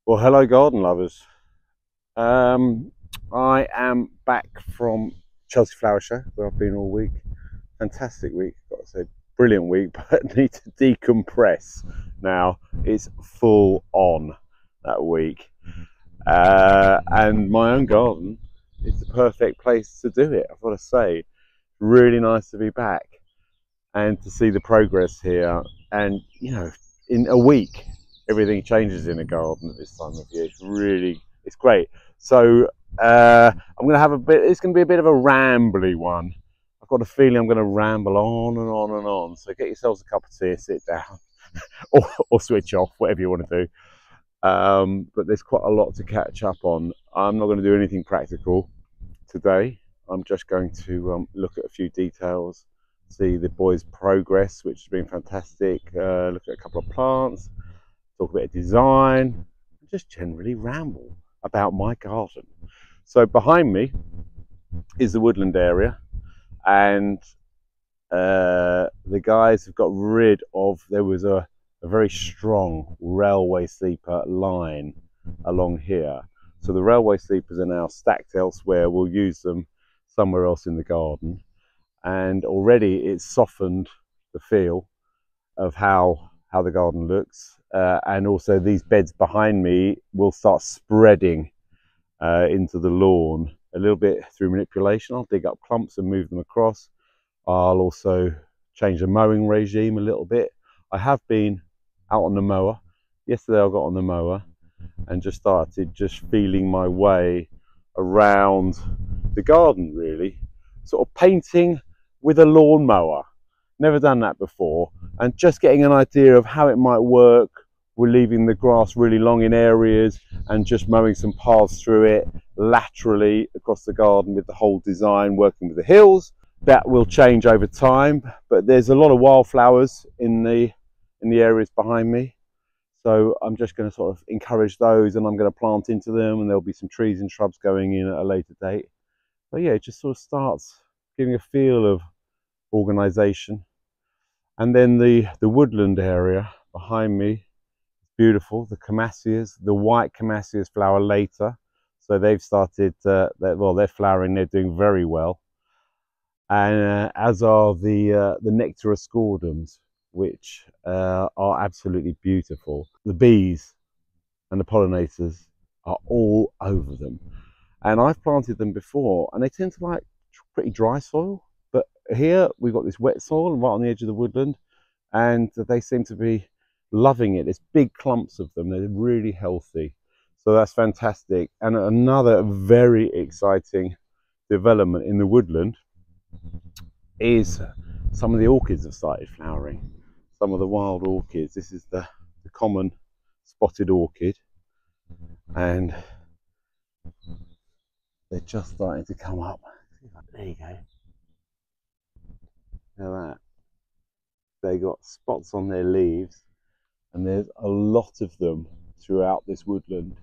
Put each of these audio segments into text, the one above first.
Well, hello, garden lovers. I am back from Chelsea Flower Show, where I've been all week. Fantastic week, got to say, brilliant week, but need to decompress now. It's full on that week, and my own garden is the perfect place to do it. I've got to say, really nice to be back and to see the progress here. And you know, in a week, everything changes in a garden at this time of year. It's great. So I'm going to have it's going to be a bit of a rambly one. I've got a feeling I'm going to ramble on and on and on. So get yourselves a cup of tea, sit down, or switch off, whatever you want to do. But there's quite a lot to catch up on. I'm not going to do anything practical today. I'm just going to look at a few details, see the boys' progress, which has been fantastic, look at a couple of plants, talk a bit of design, and just generally ramble about my garden. So behind me is the woodland area, and the guys have got rid of, there was a very strong railway sleeper line along here. So the railway sleepers are now stacked elsewhere. We'll use them somewhere else in the garden. And already it's softened the feel of how the garden looks. And also these beds behind me will start spreading into the lawn a little bit through manipulation. I'll dig up clumps and move them across. I'll also change the mowing regime a little bit. I have been out on the mower. Yesterday I got on the mower and just started feeling my way around the garden, really. Sort of painting with a lawnmower. Never done that before, and just getting an idea of how it might work. We're leaving the grass really long in areas and just mowing some paths through it laterally across the garden with the whole design, working with the hills. That will change over time, but there's a lot of wildflowers in the areas behind me. So I'm just going to sort of encourage those, and I'm going to plant into them, and there'll be some trees and shrubs going in at a later date. But yeah, it just sort of starts giving a feel of organization. And then the woodland area behind me is beautiful. The Camasias, the white Camasias flower later. So they've started, well, they're flowering, they're doing very well. And as are the nectaroscordums, which are absolutely beautiful. The bees and the pollinators are all over them. And I've planted them before, and they tend to like pretty dry soil. But here we've got this wet soil right on the edge of the woodland, and they seem to be loving it. There's big clumps of them. They're really healthy. So that's fantastic. And another very exciting development in the woodland is some of the orchids have started flowering. Some of the wild orchids. This is the common spotted orchid, and they're just starting to come up. There you go. Look at that. They got spots on their leaves, and there's a lot of them throughout this woodland,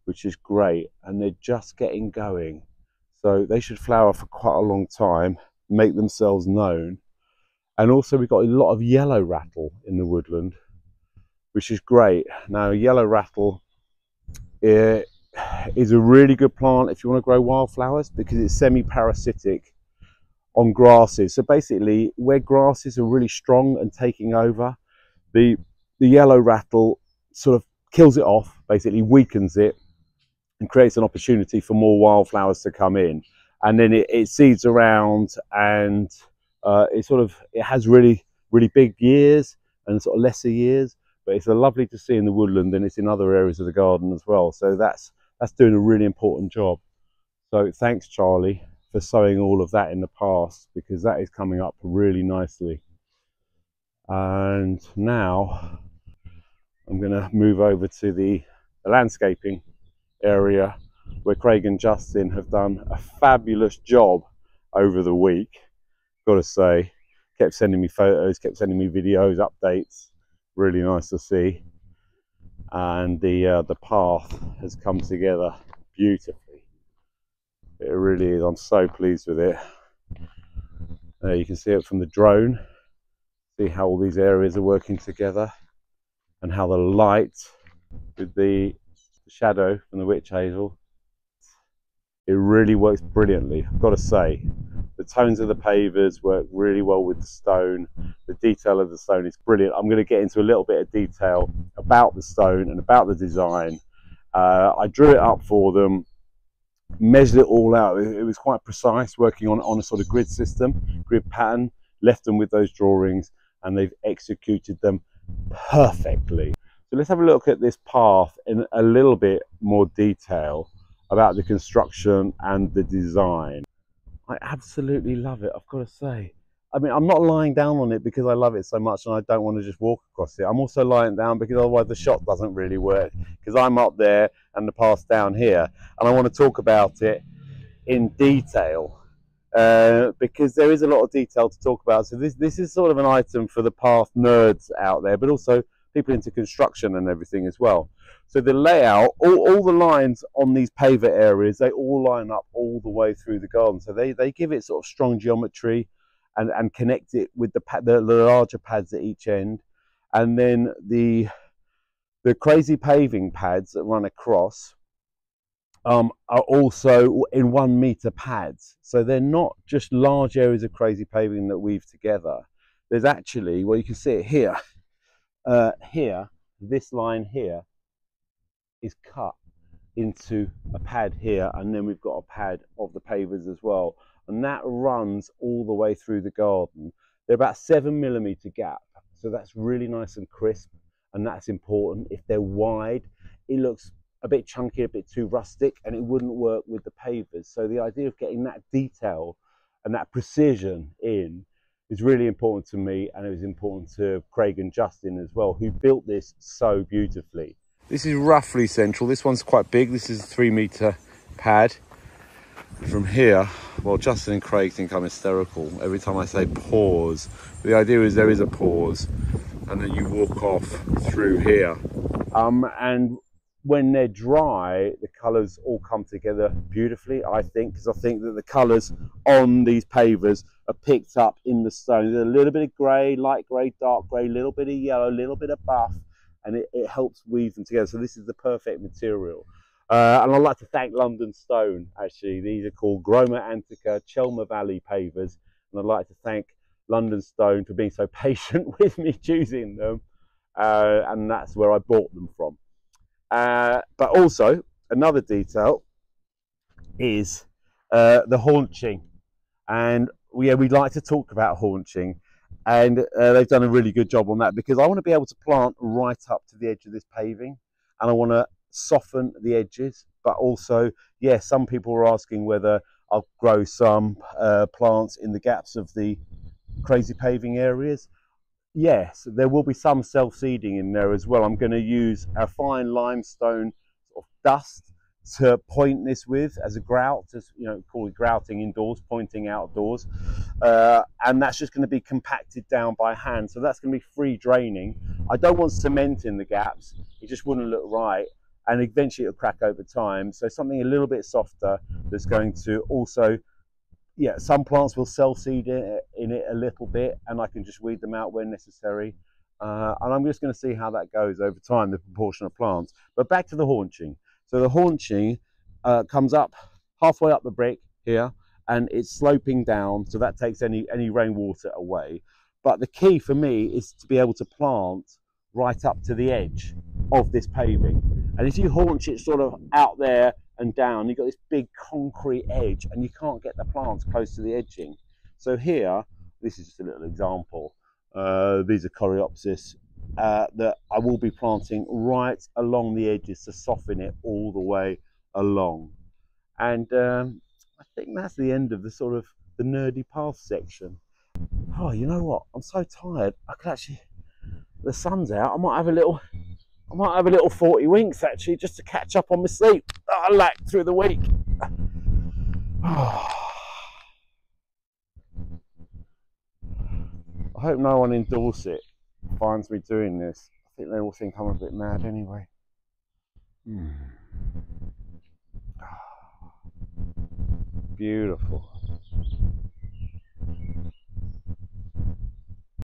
which is great, and they're just getting going. So they should flower for quite a long time, make themselves known. And also we've got a lot of yellow rattle in the woodland, which is great. Now yellow rattle is a really good plant if you want to grow wildflowers, because it's semi-parasitic on grasses. So basically where grasses are really strong and taking over, the yellow rattle sort of kills it off, basically weakens it, and creates an opportunity for more wildflowers to come in. And then it seeds around, and it has really big years and sort of lesser years, but it's lovely to see in the woodland, and it's in other areas of the garden as well. So that's doing a really important job. So thanks, Charlie, for sowing all of that in the past, because that is coming up really nicely. And now I'm going to move over to the landscaping area, where Craig and Justin have done a fabulous job over the week. Got to say, kept sending me photos, kept sending me videos, updates. Really nice to see. And the path has come together beautifully. It really is. I'm so pleased with it. You can see it from the drone. See how all these areas are working together, and how the light with the the shadow from the witch hazel. It really works brilliantly, I've got to say. The tones of the pavers work really well with the stone. The detail of the stone is brilliant. I'm going to get into a little bit of detail about the stone and about the design. I drew it up for them, measured it all out. It was quite precise, working on a sort of grid system, grid pattern, left them with those drawings, and they've executed them perfectly. So let's have a look at this path in a little bit more detail about the construction and the design. I absolutely love it, I've got to say. I mean, I'm not lying down on it because I love it so much and I don't want to just walk across it. I'm also lying down because otherwise the shot doesn't really work, because I'm up there and the path's down here, and I want to talk about it in detail because there is a lot of detail to talk about. So this is sort of an item for the path nerds out there, but also people into construction and everything as well. So the layout, all the lines on these paver areas, they all line up all the way through the garden. So they give it sort of strong geometry and connect it with the larger pads at each end. And then the crazy paving pads that run across are also in 1 meter pads. So they're not just large areas of crazy paving that weave together. There's actually, well, you can see it here. This line here is cut into a pad here, and then we've got a pad of the pavers as well, and that runs all the way through the garden. They're about 7mm gap, so that's really nice and crisp, and that's important. If they're wide, it looks a bit chunky, a bit too rustic, and it wouldn't work with the pavers. So the idea of getting that detail and that precision in is really important to me, and it was important to Craig and Justin as well, who built this so beautifully. This is roughly central. This one's quite big. This is a 3-meter pad. From here, well, Justin and Craig think I'm hysterical every time I say pause. The idea is there is a pause, and then you walk off through here. And when they're dry, the colours all come together beautifully, I think, because I think that the colours on these pavers are picked up in the stone. There's a little bit of grey, light grey, dark grey, a little bit of yellow, a little bit of buff, and it helps weave them together. So this is the perfect material. And I'd like to thank London Stone, actually. These are called Groma Antica Chelmer Valley pavers, and I'd like to thank London Stone for being so patient with me choosing them, and that's where I bought them from. But also, another detail is the haunching, and we'd like to talk about haunching, and they've done a really good job on that, because I want to be able to plant right up to the edge of this paving, and I want to soften the edges. But also, yes, some people are asking whether I'll grow some plants in the gaps of the crazy paving areas. Yes, there will be some self-seeding in there as well. I'm going to use a fine limestone sort of dust to point this with as a grout, as you know, call it grouting indoors, pointing outdoors, and that's just going to be compacted down by hand. So that's going to be free draining. I don't want cement in the gaps; it just wouldn't look right, and eventually it'll crack over time. So something a little bit softer that's going to also, yeah, some plants will self-seed in it a little bit, and I can just weed them out when necessary. And I'm just going to see how that goes over time, the proportion of plants. But back to the haunching. So the haunching comes up halfway up the brick here, and it's sloping down, so that takes any rainwater away. But the key for me is to be able to plant right up to the edge of this paving. And if you haunch it sort of out there and down, you've got this big concrete edge, and you can't get the plants close to the edging. So here, this is just a little example. These are Coreopsis that I will be planting right along the edges to soften it all the way along. And I think that's the end of the sort of the nerdy path section. Oh, you know what? I'm so tired. I could actually, the sun's out. I might have a little 40 winks actually, just to catch up on my sleep that I lacked through the week. I hope no one in Dorset finds me doing this. I think they all think I'm a bit mad anyway. Beautiful.